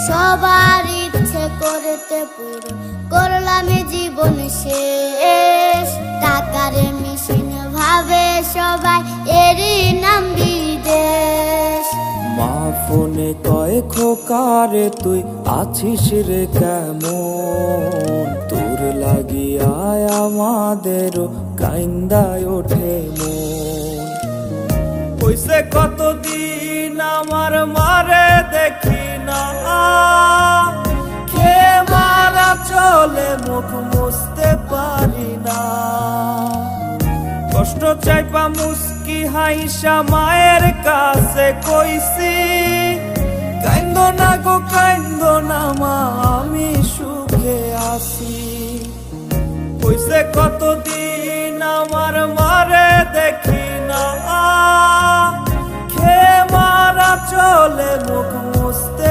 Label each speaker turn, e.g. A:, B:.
A: সবার ইচ্ছে করতে পুরো করলাম জীবন শেষ। টাকার মেশিন ভাবে সবাই, এরই নাম বিদেশ।
B: মা ফোনে কয় খোকারে তুই আছিস রে কেমন, তোর লাগিয়া আমাদেরও কাইন্দায় ওঠে মন। কইছে কতদিন আমার মারে দেখি না, খে মারা চলে মুখ মুছতে পারি না। কষ্ট চাইপা মুস্কি হাইসা মায়ের কাছে কইছি, কাইন্দো না গো কাইন্দো না মা, আমি সুখে আছি। কইছে কতদিন আমার মারে দেখি না, খে মারা চলে মুখ মুছতে